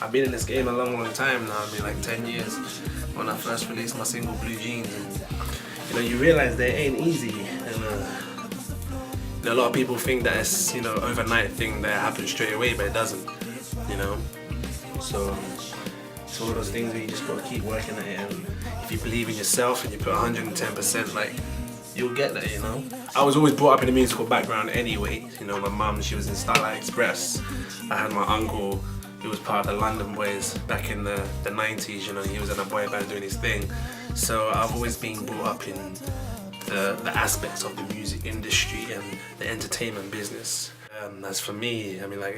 I've been in this game a long time now. I mean, like 10 years when I first released my single Blue Jeans. And, you realize they ain't easy. And a lot of people think that it's, overnight thing that happens straight away, but it doesn't, So it's one of those things where you just gotta keep working at it. And if you believe in yourself and you put 110%, like, you'll get there, I was always brought up in a musical background anyway. My mum, she was in Starlight Express. I had my uncle, who was part of the London Boys back in the 90s, he was in a boy band doing his thing. So I've always been brought up in the aspects of the music industry and the entertainment business. As for me, I mean, like,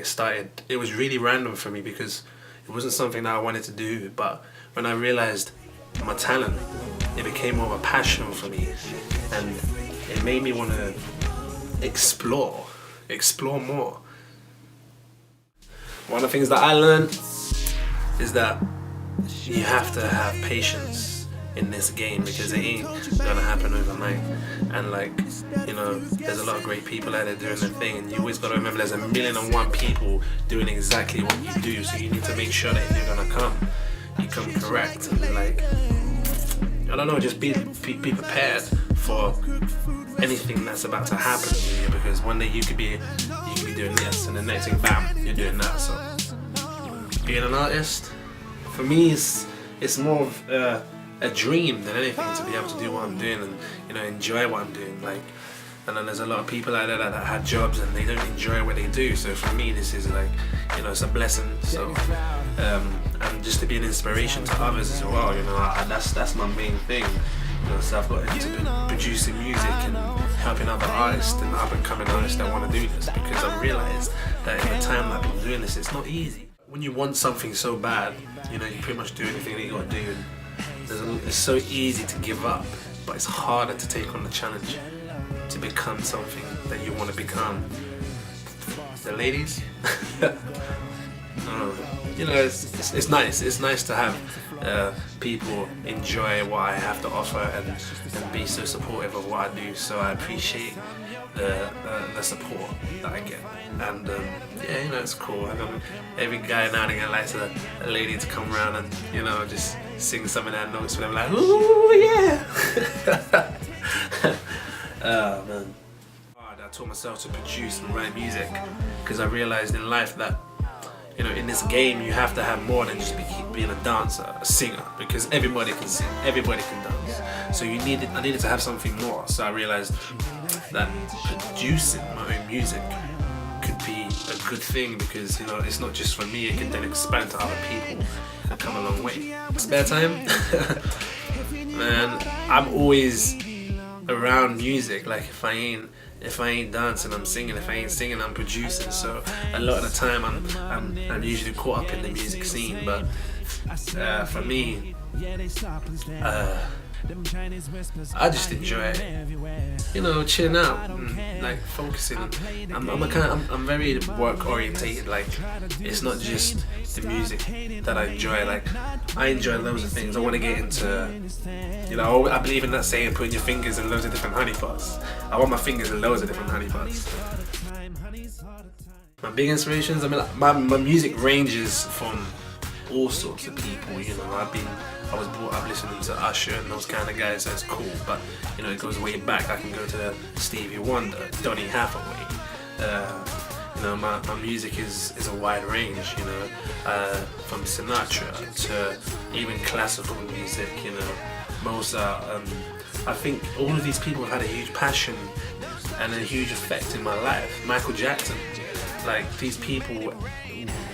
it was really random for me because it wasn't something that I wanted to do, but when I realized my talent, it became more of a passion for me, and it made me want to explore more. One of the things that I learned is that you have to have patience in this game because it ain't gonna happen overnight. And there's a lot of great people out there doing their thing, and you always gotta remember there's 1,000,001 people doing exactly what you do, so you need to make sure that if you're gonna you come correct. And I don't know, just be prepared for anything that's about to happen to you, because one day you could be doing this and the next thing, bam, you're doing that. So being an artist, for me, it's more of a dream than anything, to be able to do what I'm doing and enjoy what I'm doing. And then there's a lot of people out there that have jobs and they don't enjoy what they do. So for me, this is it's a blessing. So and just to be an inspiration to others as well. That's my main thing. So I've got into producing music and helping other artists and up and coming artists that want to do this, because I've realized that in the time that I've been doing this, it's not easy. When you want something so bad, you pretty much do anything that you got to do. And it's so easy to give up, but it's harder to take on the challenge to become something that you want to become. The ladies, it's nice. It's nice to have people enjoy what I have to offer and be so supportive of what I do. So I appreciate the support that I get. And it's cool. Every guy now and again likes a lady to come around and just sing some of their notes for them, like, ooh yeah. Oh man. I taught myself to produce and write music because I realized in life that in this game you have to have more than just being a dancer, a singer, because everybody can sing, everybody can dance. So I needed to have something more. So I realized that producing my own music could be a good thing, because it's not just for me, it can then expand to other people and come a long way. Spare time? Man, I'm always around music. Like if I ain't dancing, I'm singing. If I ain't singing, I'm producing. So a lot of the time I'm usually caught up in the music scene. But for me, I just enjoy chilling out and focusing. I'm very work orientated. It's not just the music that I enjoy. I enjoy loads of things. I want to get into, I believe in that saying, putting your fingers in loads of different honeypots. I want my fingers in loads of different honeypots. My big inspirations, my music ranges from all sorts of people. I was brought up listening to Usher and those kind of guys, so it's cool. But it goes way back. I can go to Stevie Wonder, Donny Hathaway. My music is a wide range. From Sinatra to even classical music. Mozart. I think all of these people have had a huge passion and a huge effect in my life. Michael Jackson. These people,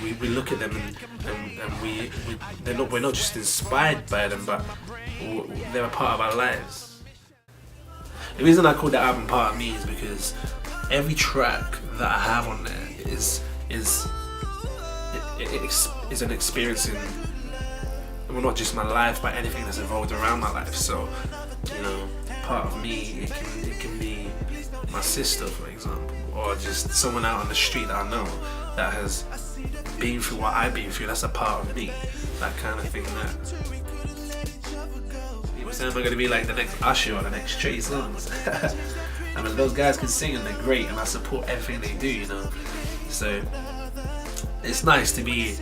we look at them and we're not just inspired by them, but they're a part of our lives. The reason I call that album Part of Me is because every track that I have on there is an experience in, well, not just my life, but anything that's evolved around my life. So, part of me, it can be my sister, for example, or just someone out on the street that I know that has been through what I've been through. That's a part of me, that kind of thing. People say, am I going to be like the next Usher or the next Trey Songz? Those guys can sing and they're great, and I support everything they do, So it's nice to be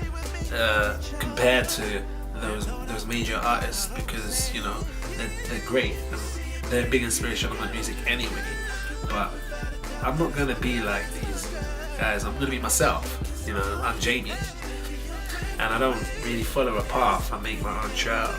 compared to those major artists, because you know they're great and they're a big inspiration on my music anyway. But I'm not gonna be like these guys. I'm gonna be myself. You know, I'm Jayme, and I don't really follow a path. I make my own trail.